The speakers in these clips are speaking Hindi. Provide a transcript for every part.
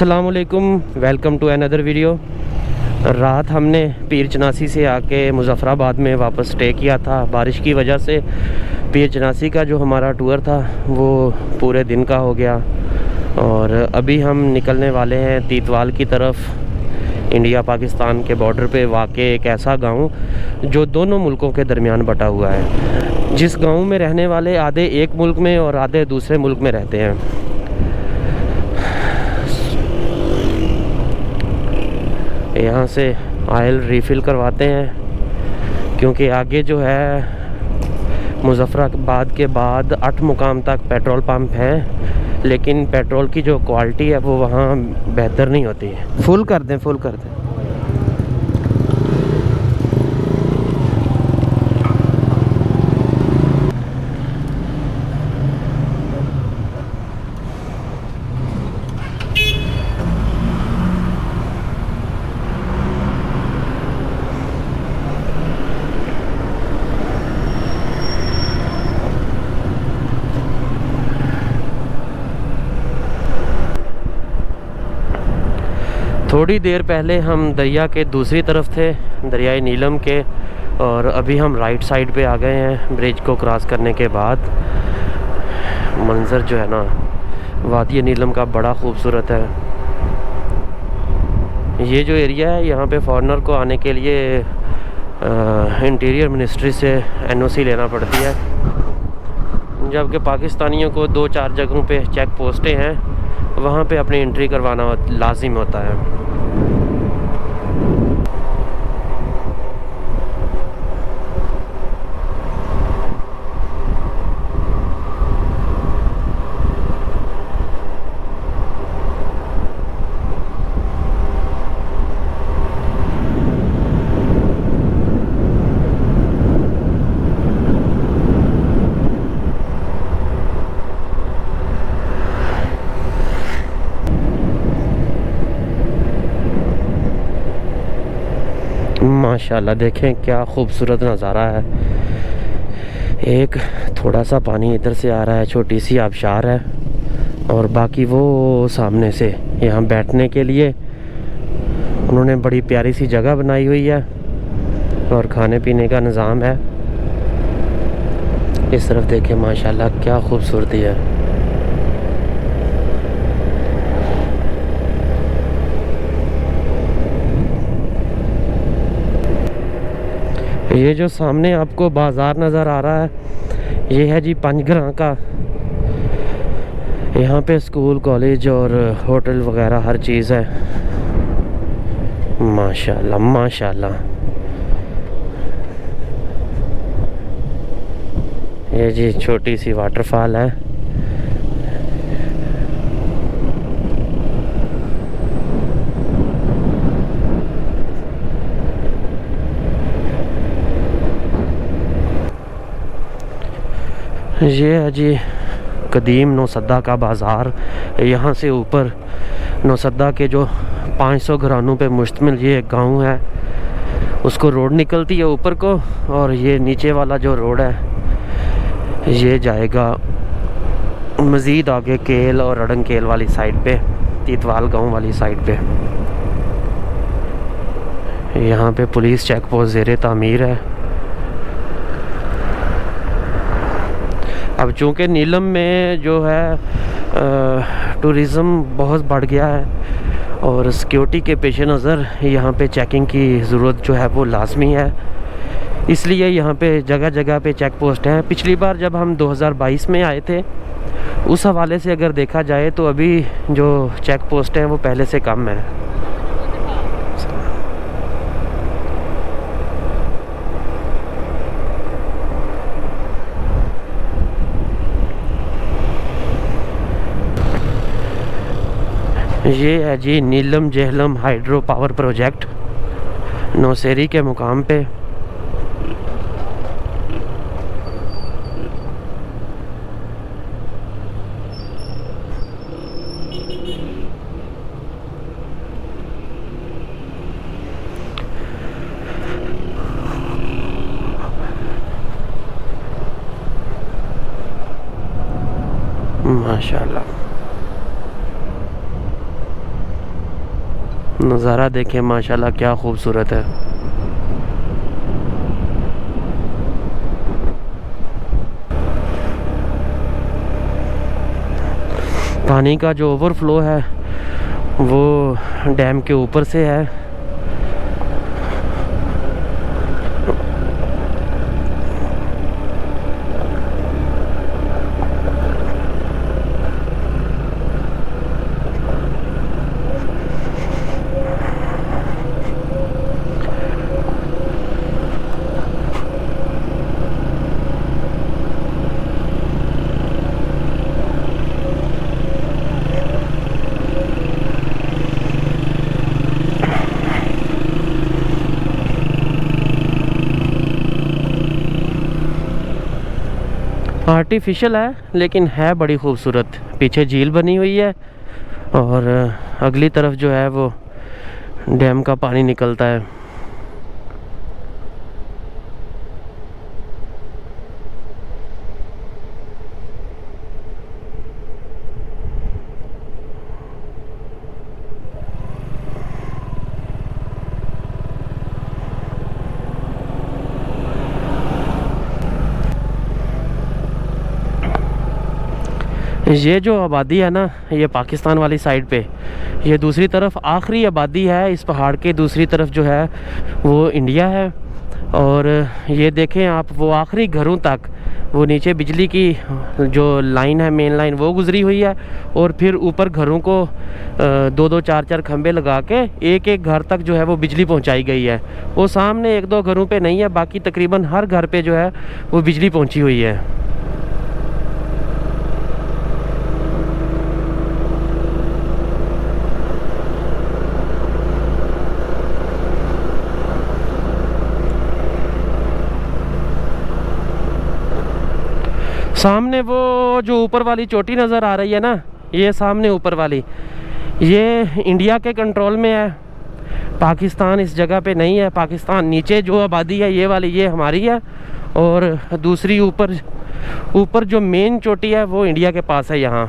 अस्सलामुअलैकुम, वेलकम टू अनदर वीडियो। रात हमने पीर चनासी से आके मुज़फ़्फ़राबाद में वापस स्टे किया था। बारिश की वजह से पीर चनासी का जो हमारा टूर था वो पूरे दिन का हो गया और अभी हम निकलने वाले हैं तीतवाल की तरफ। इंडिया पाकिस्तान के बॉर्डर पे वाक़े एक ऐसा गांव जो दोनों मुल्कों के दरमियान बटा हुआ है, जिस गांव में रहने वाले आधे एक मुल्क में और आधे दूसरे मुल्क में रहते हैं। यहाँ से ऑयल रिफ़िल करवाते हैं क्योंकि आगे जो है मुज़फ़्फ़राबाद के बाद 8 मुकाम तक पेट्रोल पंप हैं, लेकिन पेट्रोल की जो क्वालिटी है वो वहाँ बेहतर नहीं होती है। फुल कर दें। थोड़ी देर पहले हम दरिया के दूसरी तरफ थे, दरियाए नीलम के, और अभी हम राइट साइड पे आ गए हैं। ब्रिज को क्रॉस करने के बाद मंज़र जो है ना वादी नीलम का बड़ा खूबसूरत है। ये जो एरिया है यहाँ पे फॉरेनर को आने के लिए इंटीरियर मिनिस्ट्री से NOC लेना पड़ती है, जबकि पाकिस्तानियों को 2-4 जगहों पे चेक पोस्टें हैं, वहाँ पे अपनी एंट्री करवाना लाजिम होता है। माशाल्लाह देखें क्या खूबसूरत नज़ारा है। एक थोड़ा सा पानी इधर से आ रहा है, छोटी सी आबशार है, और बाकी वो सामने से यहाँ बैठने के लिए उन्होंने बड़ी प्यारी सी जगह बनाई हुई है और खाने पीने का निज़ाम है। इस तरफ देखें माशाल्लाह क्या खूबसूरती है। ये जो सामने आपको बाज़ार नज़र आ रहा है, ये है जी पंजग्रां का। यहाँ पे स्कूल, कॉलेज और होटल वगैरह हर चीज़ है। माशाल्लाह माशाल्लाह। ये जी छोटी सी वाटरफॉल है। ये है जी कदीम नौसद्दा का बाज़ार। यहाँ से ऊपर नौसद्दा के जो 500 घरानों पे मुश्तमिल ये एक गांव है, उसको रोड निकलती है ऊपर को, और ये नीचे वाला जो रोड है ये जाएगा मज़ीद आगे केल और अड़ंग वाली साइड पे, तीतवाल गांव वाली साइड पे। यहाँ पे पुलिस चेक पोस्ट ज़ेरे तामीर है। अब चूँकि नीलम में जो है टूरिज़म बहुत बढ़ गया है और सिक्योरिटी के पेश नज़र यहाँ पे चेकिंग की ज़रूरत जो है वो लाजमी है, इसलिए यहाँ पे जगह जगह पे चेक पोस्ट हैं। पिछली बार जब हम 2022 में आए थे, उस हवाले से अगर देखा जाए तो अभी जो चेक पोस्ट हैं वो पहले से कम है। ये है जी नीलम जेहलम हाइड्रो पावर प्रोजेक्ट नौशेरी के मुकाम पे। माशाल्लाह। नज़ारा देखें माशाल्लाह क्या खूबसूरत है। पानी का जो ओवरफ्लो है वो डैम के ऊपर से है। आर्टिफिशियल है लेकिन है बड़ी खूबसूरत। पीछे झील बनी हुई है और अगली तरफ जो है वो डैम का पानी निकलता है। ये जो आबादी है ना, ये पाकिस्तान वाली साइड पे, ये दूसरी तरफ आखिरी आबादी है। इस पहाड़ के दूसरी तरफ जो है वो इंडिया है। और ये देखें आप, वो आखिरी घरों तक वो नीचे बिजली की जो लाइन है, मेन लाइन, वो गुजरी हुई है। और फिर ऊपर घरों को दो दो चार चार खंबे लगा के एक एक घर तक जो है वो बिजली पहुंचाई गई है। वो सामने एक दो घरों पे नहीं है, बाकी तकरीबन हर घर पे जो है वो बिजली पहुंची हुई है। सामने वो जो ऊपर वाली चोटी नज़र आ रही है ना, ये सामने ऊपर वाली, ये इंडिया के कंट्रोल में है। पाकिस्तान इस जगह पे नहीं है। पाकिस्तान नीचे जो आबादी है ये वाली, ये हमारी है। और दूसरी ऊपर जो मेन चोटी है वो इंडिया के पास है। यहाँ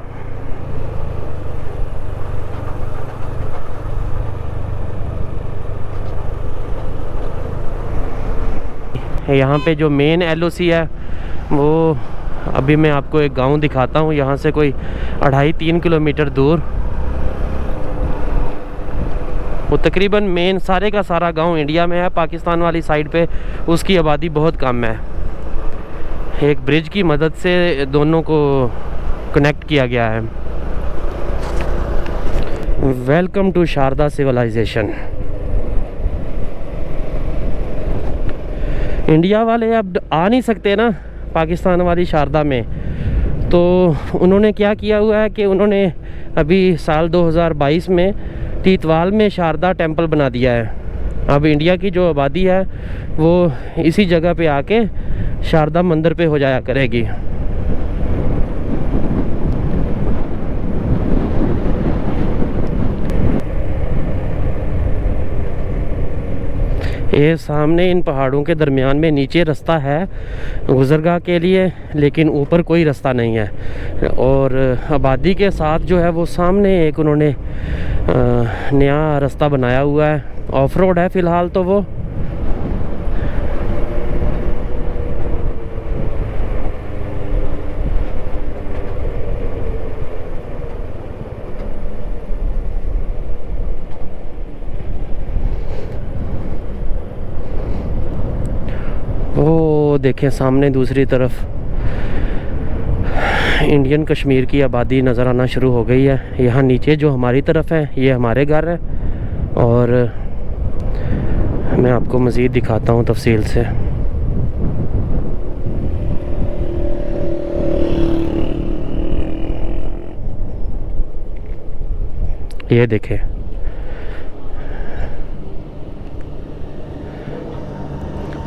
पे जो मेन LOC है वो, अभी मैं आपको एक गांव दिखाता हूँ यहाँ से कोई 2.5-3 किलोमीटर दूर। वो तकरीबन मेन सारे का सारा गांव इंडिया में है। पाकिस्तान वाली साइड पे उसकी आबादी बहुत कम है। एक ब्रिज की मदद से दोनों को कनेक्ट किया गया है। Welcome to Sharada civilization. India वाले अब आ नहीं सकते ना पाकिस्तान वाली शारदा में, तो उन्होंने क्या किया हुआ है कि उन्होंने अभी साल 2022 में तीतवाल में शारदा टेंपल बना दिया है। अब इंडिया की जो आबादी है वो इसी जगह पे आके शारदा मंदिर पे हो जाया करेगी। ये सामने इन पहाड़ों के दरमियान में नीचे रास्ता है गुजरगाह के लिए, लेकिन ऊपर कोई रास्ता नहीं है। और आबादी के साथ जो है वो सामने एक उन्होंने नया रास्ता बनाया हुआ है। ऑफ रोड है फ़िलहाल तो वो। वो देखें सामने दूसरी तरफ इंडियन कश्मीर की आबादी नज़र आना शुरू हो गई है। यहाँ नीचे जो हमारी तरफ है ये हमारे घर है। और मैं आपको मज़ीद दिखाता हूँ तफसील से। ये देखें,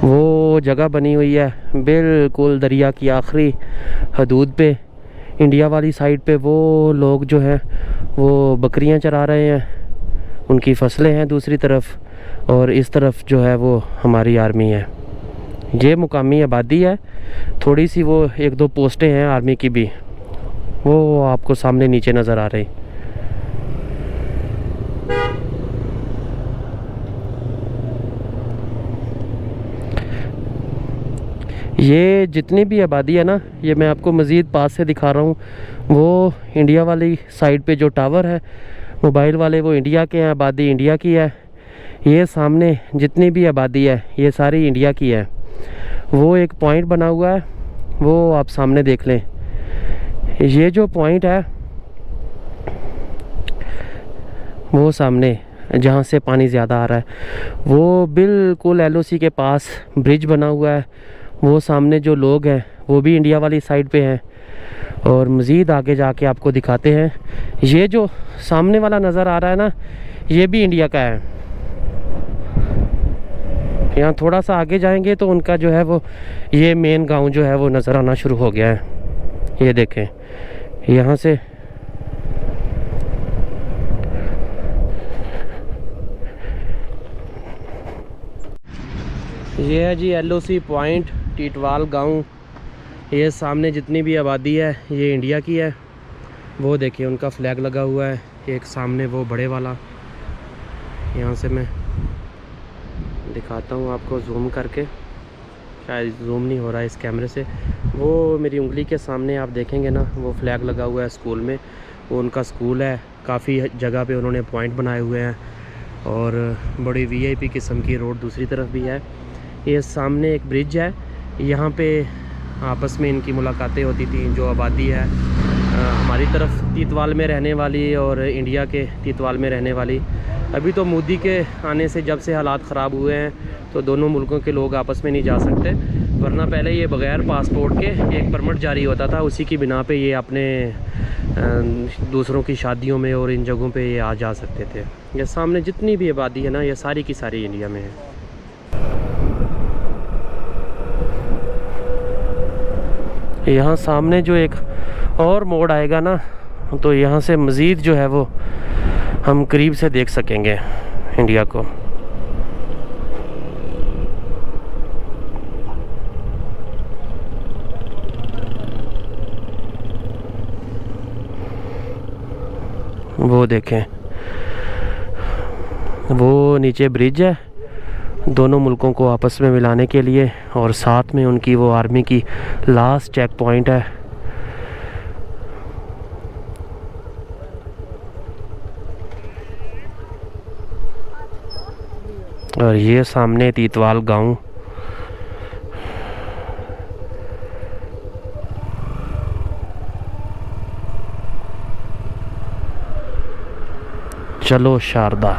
वो जगह बनी हुई है बिल्कुल दरिया की आखिरी हदूद पे। इंडिया वाली साइड पे वो लोग जो हैं वो बकरियां चरा रहे हैं, उनकी फसलें हैं दूसरी तरफ, और इस तरफ जो है वो हमारी आर्मी है। ये मुकामी आबादी है। थोड़ी सी वो एक दो पोस्टें हैं आर्मी की भी, वो आपको सामने नीचे नज़र आ रही। ये जितनी भी आबादी है ना, ये मैं आपको मज़ीद पास से दिखा रहा हूँ। वो इंडिया वाली साइड पे जो टावर है मोबाइल वाले, वो इंडिया के हैं, आबादी इंडिया की है। ये सामने जितनी भी आबादी है ये सारी इंडिया की है। वो एक पॉइंट बना हुआ है, वो आप सामने देख लें। ये जो पॉइंट है वो सामने जहाँ से पानी ज़्यादा आ रहा है, वो बिल्कुल एलओसी के पास ब्रिज बना हुआ है। वो सामने जो लोग हैं वो भी इंडिया वाली साइड पे हैं। और मज़ीद आगे जाके आपको दिखाते हैं। ये जो सामने वाला नज़र आ रहा है ना, ये भी इंडिया का है। यहाँ थोड़ा सा आगे जाएंगे तो उनका जो है वो ये मेन गांव जो है वो नज़र आना शुरू हो गया है। ये देखें यहाँ से ये है जी एलओसी पॉइंट टीटवाल गांव। ये सामने जितनी भी आबादी है ये इंडिया की है। वो देखिए उनका फ्लैग लगा हुआ है एक सामने, वो बड़े वाला। यहाँ से मैं दिखाता हूँ आपको जूम करके, शायद जूम नहीं हो रहा है इस कैमरे से। वो मेरी उंगली के सामने आप देखेंगे ना, वो फ्लैग लगा हुआ है स्कूल में। वो उनका स्कूल है। काफ़ी जगह पे उन्होंने पॉइंट बनाए हुए हैं और बड़ी वीआईपी किस्म की रोड दूसरी तरफ भी है। ये सामने एक ब्रिज है, यहाँ पे आपस में इनकी मुलाकातें होती थी। जो आबादी है हमारी तरफ तीतवाल में रहने वाली और इंडिया के तीतवाल में रहने वाली। अभी तो मोदी के आने से जब से हालात ख़राब हुए हैं तो दोनों मुल्कों के लोग आपस में नहीं जा सकते, वरना पहले ये बग़ैर पासपोर्ट के एक परमिट जारी होता था, उसी की बिना पे ये अपने दूसरों की शादियों में और इन जगहों पे ये आ जा सकते थे। ये सामने जितनी भी आबादी है ना, ये सारी की सारी इंडिया में है। यहाँ सामने जो एक और मोड़ आएगा ना, तो यहाँ से मज़ीद जो है वो हम करीब से देख सकेंगे इंडिया को। वो देखें, वो नीचे ब्रिज है दोनों मुल्कों को आपस में मिलाने के लिए, और साथ में उनकी वो आर्मी की लास्ट चेक पॉइंट है। और ये सामने तीतवाल गांव। चलो शारदा।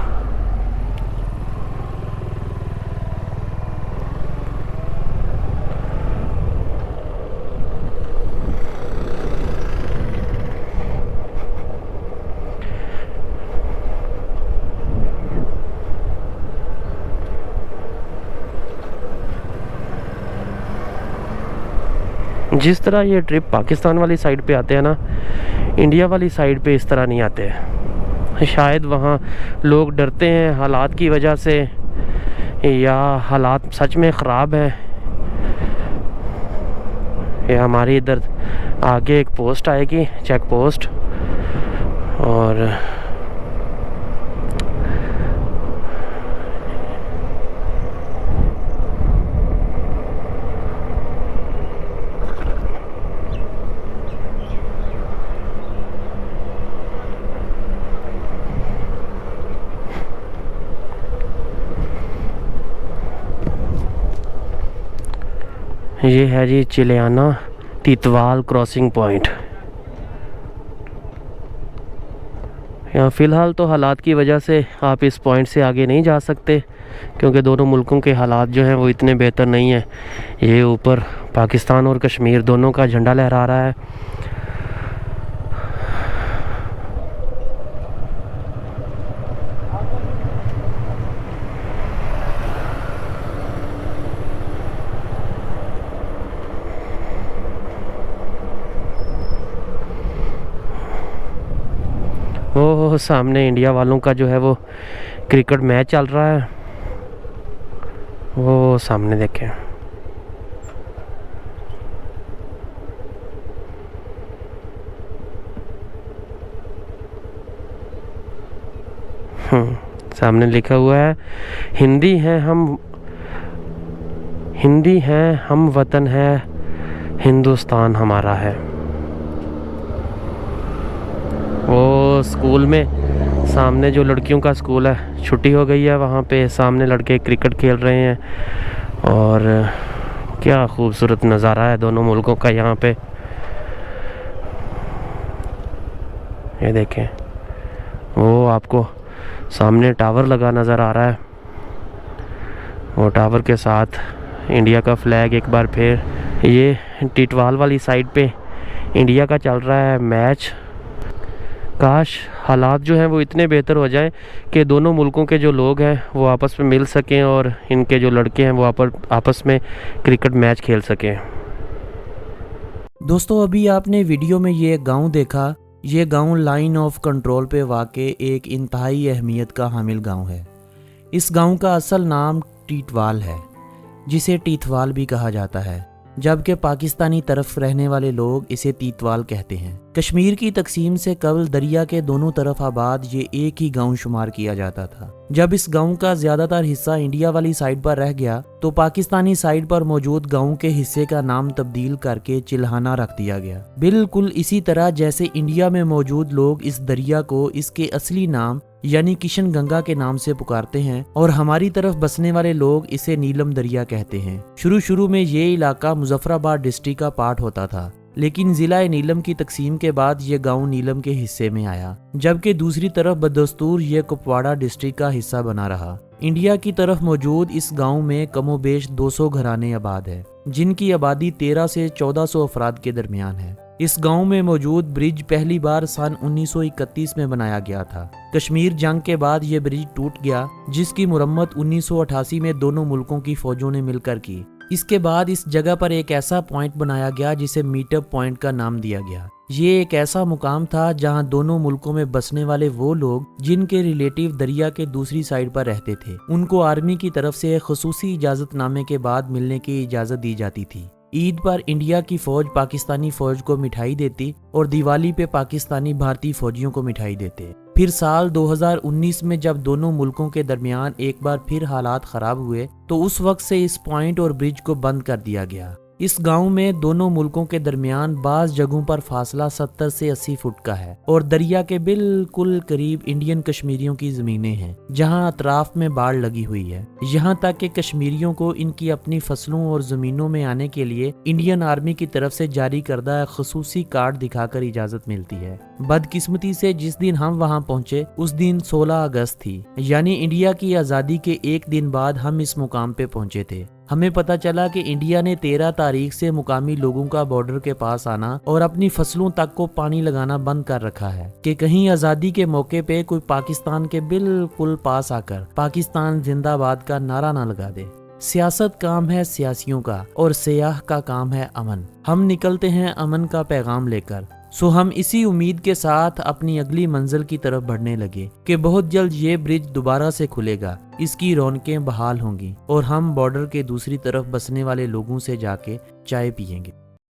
जिस तरह ये ट्रिप पाकिस्तान वाली साइड पे आते हैं ना, इंडिया वाली साइड पे इस तरह नहीं आते हैं। शायद वहाँ लोग डरते हैं हालात की वजह से, या हालात सच में ख़राब हैं। ये हमारी इधर आगे एक पोस्ट आएगी, चेक पोस्ट, और ये है जी चिलियाना तीतवाल क्रॉसिंग पॉइंट। यहाँ फ़िलहाल तो हालात की वजह से आप इस पॉइंट से आगे नहीं जा सकते, क्योंकि दोनों मुल्कों के हालात जो हैं वो इतने बेहतर नहीं हैं। ये ऊपर पाकिस्तान और कश्मीर दोनों का झंडा लहरा रहा है। वो सामने इंडिया वालों का जो है वो क्रिकेट मैच चल रहा है, वो सामने देखें। सामने लिखा हुआ है हिंदी हिंदी हैं, हम वतन है, हिंदुस्तान हमारा है। वो स्कूल में सामने जो लड़कियों का स्कूल है, छुट्टी हो गई है, वहाँ पे सामने लड़के क्रिकेट खेल रहे हैं और क्या खूबसूरत नज़ारा है दोनों मुल्कों का यहाँ पे। ये देखें, वो आपको सामने टावर लगा नज़र आ रहा है, वो टावर के साथ इंडिया का फ्लैग एक बार फिर। ये टिटवाल वाली साइड पे इंडिया का चल रहा है मैच। काश हालात जो हैं वो इतने बेहतर हो जाएं कि दोनों मुल्कों के जो लोग हैं वो आपस में मिल सकें और इनके जो लड़के हैं वो आपस में क्रिकेट मैच खेल सकें। दोस्तों, अभी आपने वीडियो में ये गांव देखा। ये गांव लाइन ऑफ कंट्रोल पे वाक़े एक इंतहाई अहमियत का हामिल गांव है। इस गांव का असल नाम टीटवाल है, जिसे टीथवाल भी कहा जाता है, जबकि पाकिस्तानी तरफ रहने वाले लोग इसे तीतवाल कहते हैं। कश्मीर की तकसीम से कबल दरिया के दोनों तरफ आबाद ये एक ही गांव शुमार किया जाता था। जब इस गांव का ज्यादातर हिस्सा इंडिया वाली साइड पर रह गया तो पाकिस्तानी साइड पर मौजूद गांव के हिस्से का नाम तब्दील करके चिल्हाना रख दिया गया। बिल्कुल इसी तरह जैसे इंडिया में मौजूद लोग इस दरिया को इसके असली नाम यानी किशन गंगा के नाम से पुकारते हैं और हमारी तरफ बसने वाले लोग इसे नीलम दरिया कहते हैं। शुरू में ये इलाका मुजफ्फराबाद डिस्ट्रिक्ट का पार्ट होता था, लेकिन जिला नीलम की तकसीम के बाद ये गांव नीलम के हिस्से में आया, जबकि दूसरी तरफ बदस्तूर ये कुपवाड़ा डिस्ट्रिक्ट का हिस्सा बना रहा। इंडिया की तरफ मौजूद इस गांव में कमोबेश 200 घराने आबाद है, जिनकी आबादी 13 से 1400 अफराद के दरमियान है। इस गांव में मौजूद ब्रिज पहली बार सन 1931 में बनाया गया था। कश्मीर जंग के बाद यह ब्रिज टूट गया, जिसकी मुरम्मत 1988 में दोनों मुल्कों की फौजों ने मिलकर की। इसके बाद इस जगह पर एक ऐसा पॉइंट बनाया गया जिसे मीटअप पॉइंट का नाम दिया गया। ये एक ऐसा मुकाम था जहां दोनों मुल्कों में बसने वाले वो लोग जिनके रिलेटिव दरिया के दूसरी साइड पर रहते थे, उनको आर्मी की तरफ से खसूसी इजाजतनामे के बाद मिलने की इजाजत दी जाती थी। ईद पर इंडिया की फौज पाकिस्तानी फौज को मिठाई देती और दिवाली पे पाकिस्तानी भारतीय फौजियों को मिठाई देते। फिर साल 2019 में जब दोनों मुल्कों के दरमियान एक बार फिर हालात खराब हुए तो उस वक्त से इस पॉइंट और ब्रिज को बंद कर दिया गया। इस गांव में दोनों मुल्कों के दरमियान बाज़ जगहों पर फासला 70 से 80 फुट का है और दरिया के बिल्कुल करीब इंडियन कश्मीरियों की ज़मीनें हैं, जहां अतराफ में बाढ़ लगी हुई है। यहां तक कि कश्मीरियों को इनकी अपनी फसलों और ज़मीनों में आने के लिए इंडियन आर्मी की तरफ से जारी करदा खसूसी कार्ड दिखाकर इजाज़त मिलती है। बदकिस्मती से जिस दिन हम वहां पहुंचे उस दिन 16 अगस्त थी, यानी इंडिया की आज़ादी के एक दिन बाद हम इस मुकाम पे पहुंचे थे। हमें पता चला कि इंडिया ने 13 तारीख से मुकामी लोगों का बॉर्डर के पास आना और अपनी फसलों तक को पानी लगाना बंद कर रखा है कि कहीं आज़ादी के मौके पे कोई पाकिस्तान के बिल्कुल पास आकर पाकिस्तान जिंदाबाद का नारा ना लगा दे। सियासत काम है सियासियों का और सियाह का काम है अमन। हम निकलते हैं अमन का पैगाम लेकर। सो हम इसी उम्मीद के साथ अपनी अगली मंजिल की तरफ बढ़ने लगे कि बहुत जल्द ये ब्रिज दोबारा से खुलेगा, इसकी रौनकें बहाल होंगी और हम बॉर्डर के दूसरी तरफ बसने वाले लोगों से जाके चाय पियेंगे।